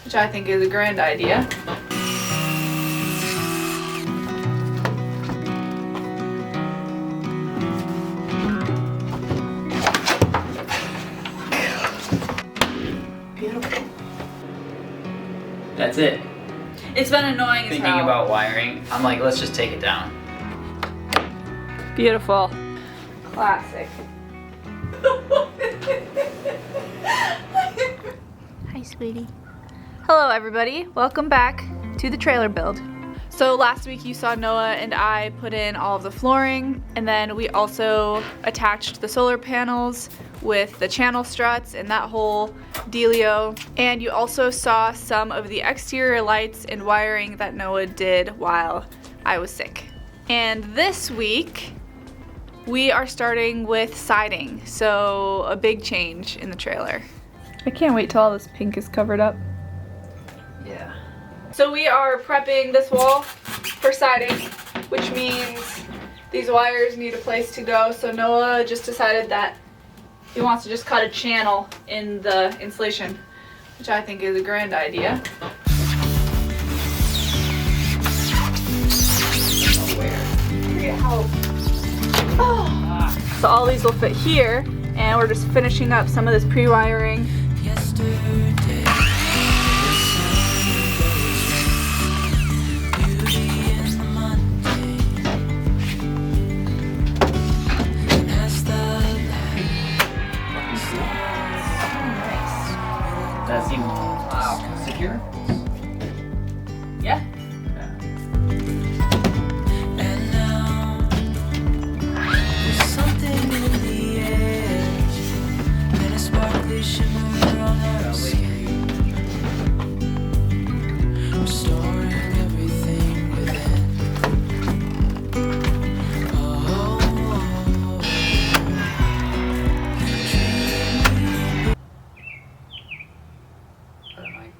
which I think is a grand idea. Beautiful. That's it. It's been annoying as Thinking hell. about wiring, I'm like, let's just take it down. Beautiful. Classic. Hi, sweetie. Hello, everybody. Welcome back to the trailer build. So last week you saw Noah and I put in all of the flooring, and then we also attached the solar panels with the channel struts and that whole dealio. And you also saw some of the exterior lights and wiring that Noah did while I was sick. And this week, we are starting with siding, so a big change in the trailer. I can't wait till all this pink is covered up. Yeah. So we are prepping this wall for siding, which means these wires need a place to go. So Noah just decided that he wants to just cut a channel in the insulation, which I think is a grand idea. So all these will fit here, and we're just finishing up some of this pre-wiring. That seems secure? Yeah.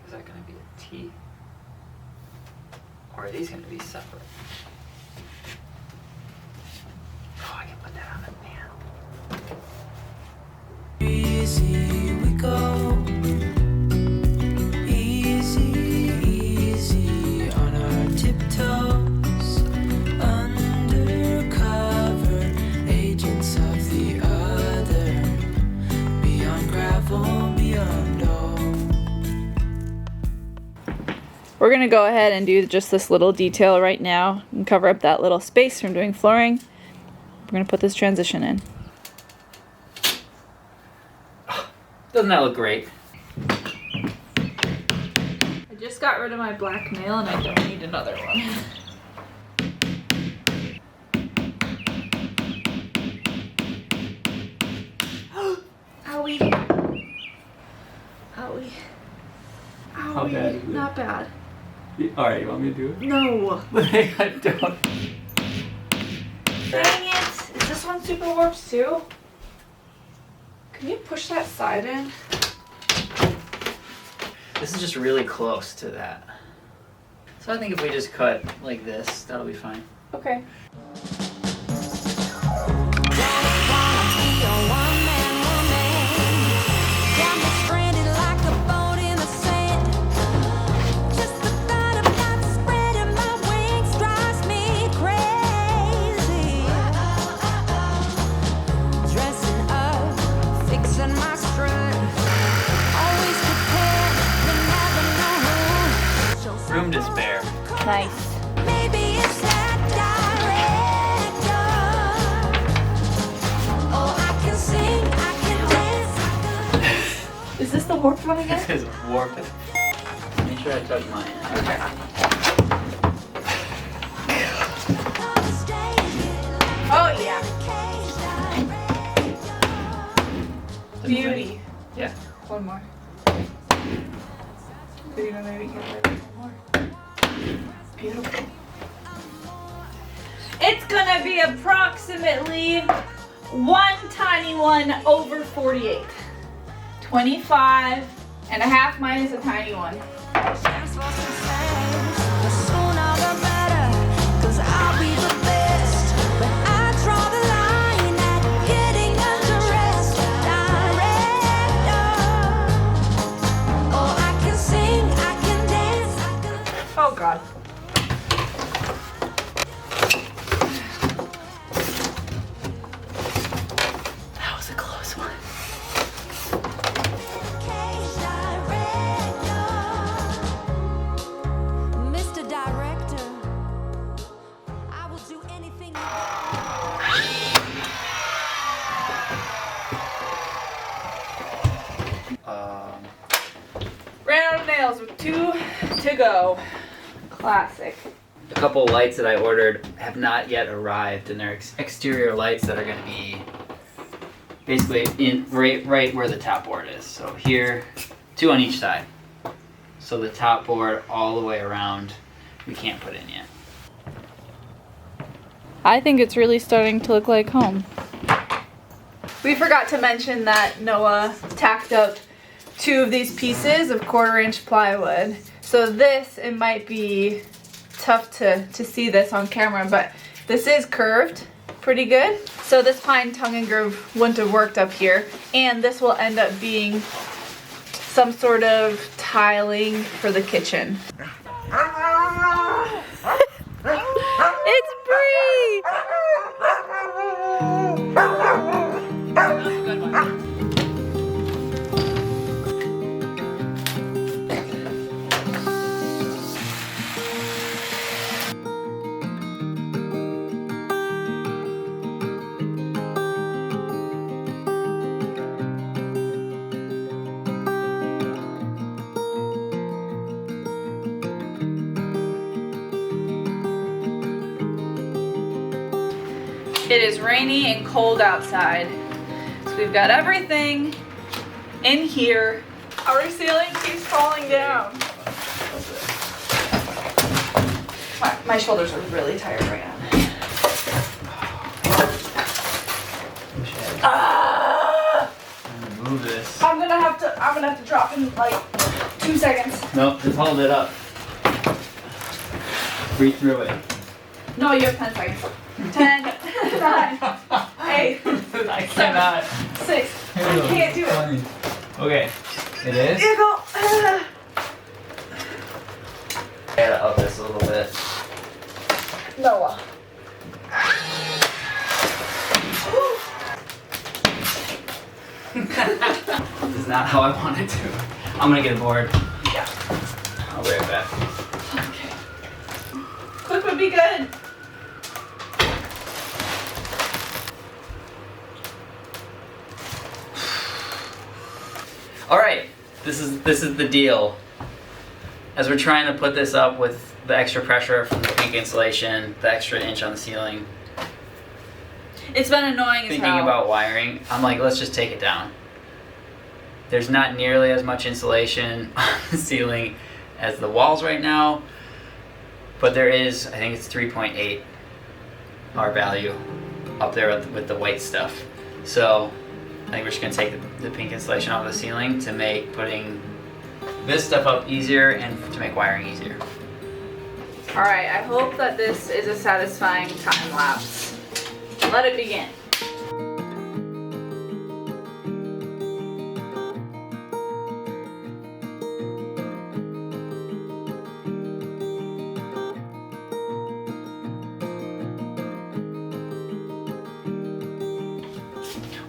Is that going to be a T? Or are these going to be separate? Oh, I can put that on a pan. Easy we go. Easy, easy on our tiptoes. Undercover agents of the other. Beyond gravel, beyond all. We're gonna go ahead and do just this little detail right now and cover up that little space from doing flooring. We're gonna put this transition in. Doesn't that look great? I just got rid of my black nail and I don't need another one. Owie. Owie. How bad is it? Not bad. Alright, you want me to do it? No. I don't. Dang it. Is this one super warped too? Can you push that side in? This is just really close to that. So I think if we just cut like this, that'll be fine. Okay. Room to spare. Nice. Maybe it's that director. Oh, I can sing, I can dance. Is this the warped one again? This is warped. Make sure I touch mine. Okay. Oh yeah. Beauty. Yeah. One more. You know, maybe get rid of more. Beautiful. It's gonna be approximately one tiny one over 48. 25 and a half minus a tiny one. Oh, I can sing, I nails with 2 to go. Classic. A couple lights that I ordered have not yet arrived, and they're exterior lights that are going to be basically in right where the top board is. So here, 2 on each side. So the top board all the way around, we can't put in yet. I think it's really starting to look like home. We forgot to mention that Noah tacked up 2 of these pieces of 1/4-inch plywood. So this, it might be tough to see this on camera, but this is curved pretty good. So this pine tongue and groove wouldn't have worked up here. And this will end up being some sort of tiling for the kitchen. It's Bree! It is rainy and cold outside, so we've got everything in here. Our ceiling keeps falling down. My shoulders are really tired right now. Move this. I'm gonna have to drop in like 2 seconds. Nope, just hold it up. Breathe through it. No, you have 10 seconds. 10, 9, 8, I cannot. 6. I can't do it. Okay, it is? Here you go. I gotta up this a little bit. Noah. This is not how I wanted to. I'm gonna get a board. Yeah. I'll be right back. Okay. Quick would be good. All right, this is the deal. As we're trying to put this up with the extra pressure from the pink insulation, the extra inch on the ceiling, It's been annoying as thinking hell. about wiring, I'm like, let's just take it down. There's not nearly as much insulation on the ceiling as the walls right now, but there is, I think it's 3.8 R value up there with the white stuff. So I think we're just gonna take the pink insulation off the ceiling to make putting this stuff up easier and to make wiring easier. All right, I hope that this is a satisfying time lapse. Let it begin.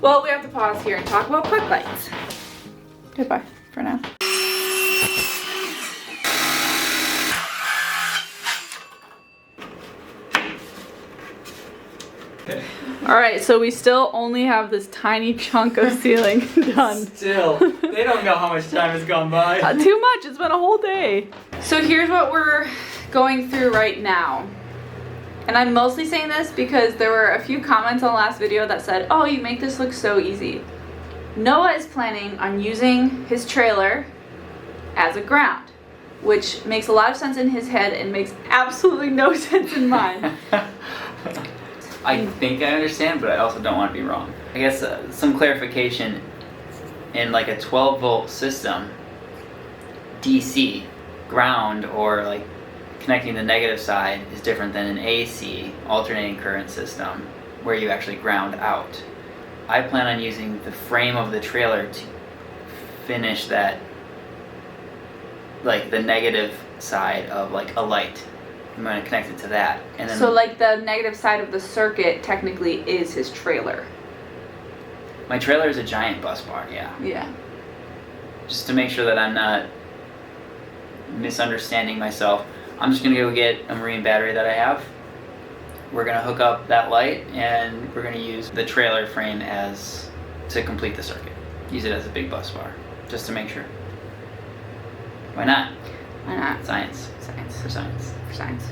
Well, we have to pause here and talk about quick lights. Goodbye for now. Okay. All right, so we still only have this tiny chunk of ceiling done. Still, they don't know how much time has gone by. Too much, it's been a whole day. So here's what we're going through right now. And I'm mostly saying this because there were a few comments on the last video that said, oh, you make this look so easy. Noah is planning on using his trailer as a ground, which makes a lot of sense in his head and makes absolutely no sense in mine. I think I understand, but I also don't want to be wrong. I guess some clarification. In like a 12-volt system, DC, ground, or like connecting the negative side is different than an AC, alternating current system, where you actually ground out. I plan on using the frame of the trailer to finish that, like the negative side of like a light. I'm going to connect it to that. And then So like the negative side of the circuit technically is his trailer. my trailer is a giant bus bar, yeah. Yeah. Just to make sure that I'm not misunderstanding myself, I'm just gonna go get a marine battery that I have. We're gonna hook up that light and we're gonna use the trailer frame to complete the circuit. Use it as a big bus bar, just to make sure. Why not? Why not? Science. Science. For science. For science.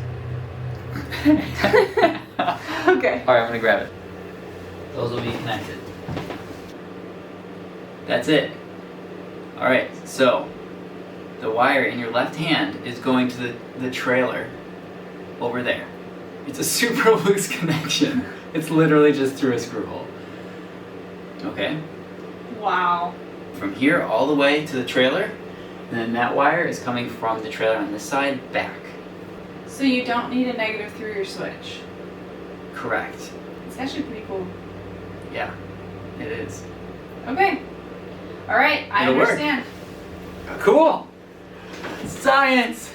Okay. Alright, I'm gonna grab it. Those will be connected. That's it. Alright, so the wire in your left hand is going to the trailer over there. It's a super loose connection. It's literally just through a screw hole. Okay? Wow. From here all the way to the trailer, and then that wire is coming from the trailer on this side back. So you don't need a negative through your switch. Correct. It's actually pretty cool. Yeah, it is. Okay. All right, I It'll work. understand. Cool! Science!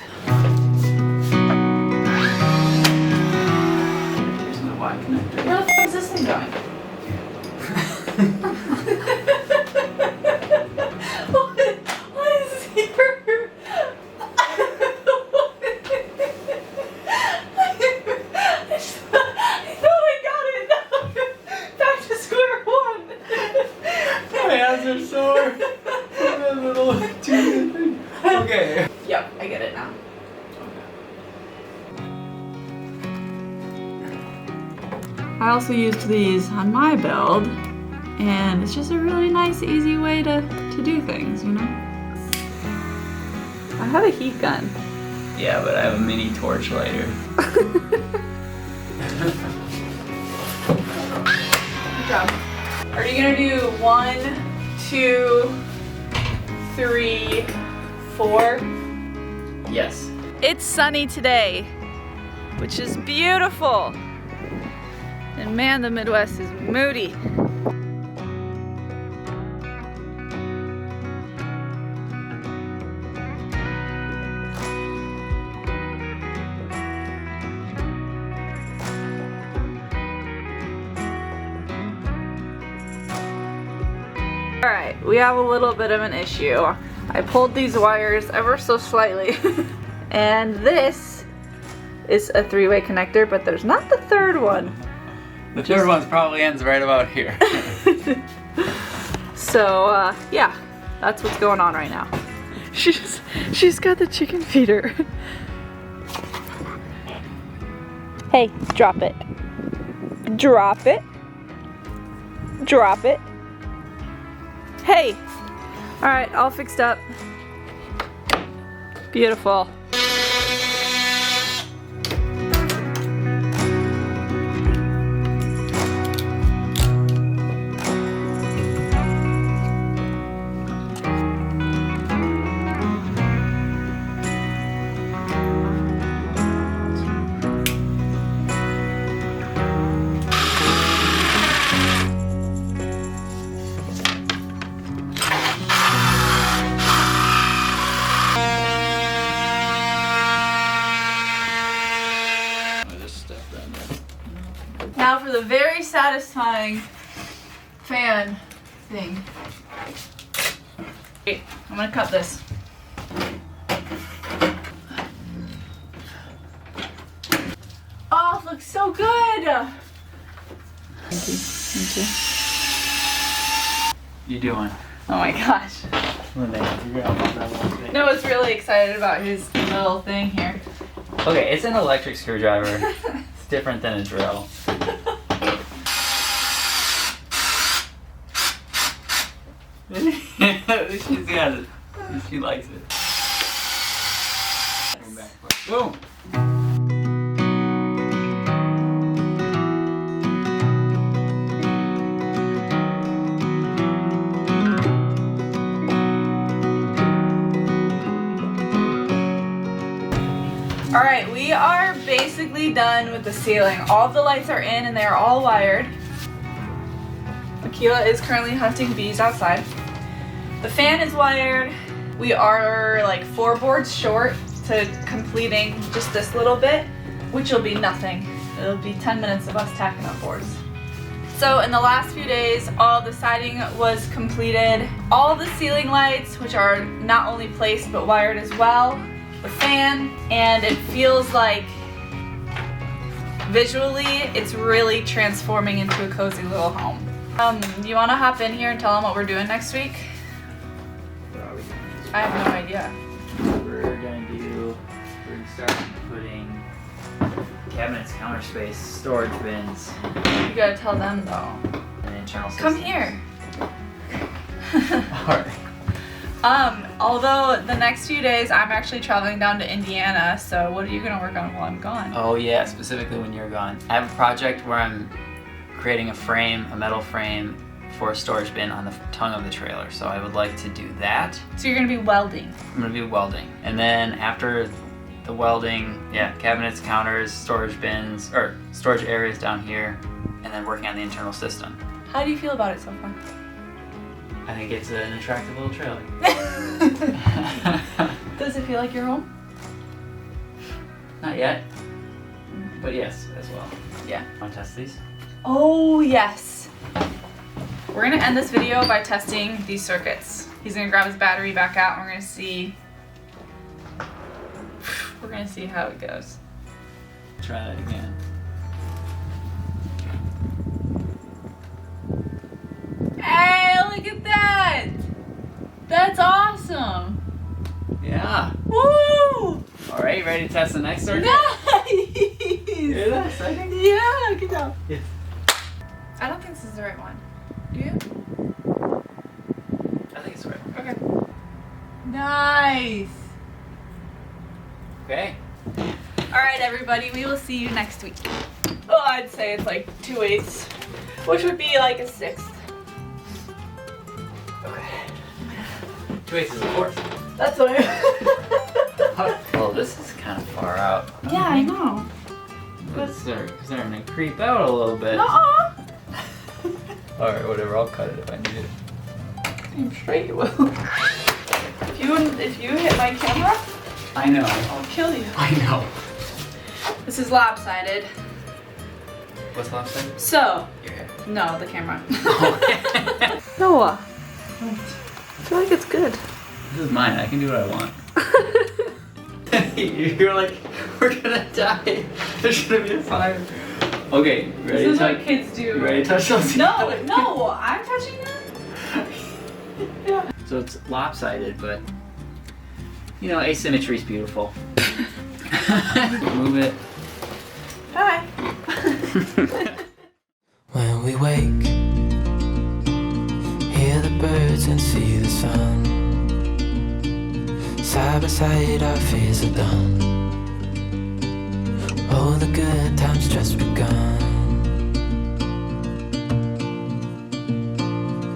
Here's my Y connector. Where the fuck is this thing going? What is here? I thought I got it. Back to square one. My hands are sore. A little too good. Okay. Yep, I get it now. I also used these on my build, and it's just a really nice, easy way to do things, you know? I have a heat gun. Yeah, but I have a mini torch lighter. Good job. Are you gonna do 1, 2, 3, 4? Yes. It's sunny today, which is beautiful. And man, the Midwest is moody. All right, we have a little bit of an issue. I pulled these wires ever so slightly, and this is a 3-way connector, but there's not the third one. The third one probably ends right about here. So, yeah, that's what's going on right now. She's got the chicken feeder. Hey, drop it. Drop it. Drop it. Hey. All right, all fixed up. Beautiful. Now for the very satisfying fan thing. Wait, I'm gonna cut this. Oh, it looks so good! Thank you. You doing? Oh my gosh. Linnea, figure out what that little thing. Noah's really excited about his little thing here. Okay, it's an electric screwdriver. It's different than a drill. She's got it. She likes it. Boom. All right, we are basically done with the ceiling. All of the lights are in and they are all wired. Akela is currently hunting bees outside. The fan is wired. We are like 4 boards short to completing just this little bit, which will be nothing. It'll be 10 minutes of us tacking up boards. So in the last few days, all the siding was completed. All the ceiling lights, which are not only placed but wired as well, the fan, and it feels like visually it's really transforming into a cozy little home. You want to hop in here and tell them what we're doing next week? I have no idea. cabinets, counter space, storage bins, You gotta tell them though. and internal systems. Come here. Alright. Although the next few days I'm actually traveling down to Indiana, so what are you gonna work on while I'm gone? Oh yeah, specifically when you're gone. I have a project where I'm creating a frame, a metal frame, for a storage bin on the tongue of the trailer. So I would like to do that. So you're gonna be welding. I'm gonna be welding. And then after the welding, yeah, cabinets, counters, storage bins, or storage areas down here, and then working on the internal system. How do you feel about it so far? I think it's an attractive little trailer. Does it feel like your home? Not yet, but yes, as well. Yeah. Want to test these? Oh yes. We're gonna end this video by testing these circuits. He's gonna grab his battery back out and we're gonna see how it goes. Try that again. Hey, look at that! That's awesome! Yeah. Woo! All right, ready to test the next circuit? Nice! Hear that exciting? Yeah, good job. Yes. I don't think this is the right one. Do you? I think it's right. Okay. Nice! Okay. Alright everybody, we will see you next week. Oh, I'd say it's like 2/8, which would be like a 1/6. Okay. 2/8 is a fourth. That's what I Well, this is kind of far out. Yeah, I know. It's starting to creep out a little bit. Nuh-uh. Alright, whatever, I'll cut it if I need it. I'm straight you will. If you hit my camera, I know. I'll kill you. I know. This is lopsided. What's lopsided? So, Your head. no, the camera. Okay. Noah. I feel like it's good. This is mine, I can do what I want. You're like, we're gonna die. There's gonna be a fire. Okay, ready This is to what kids do. You ready to touch those? No, I'm touching them. Yeah. So it's lopsided, but you know, asymmetry is beautiful. Move it. Hi. When we wake, hear the birds and see the sun. Side by side our fears are done. All the good times just begun.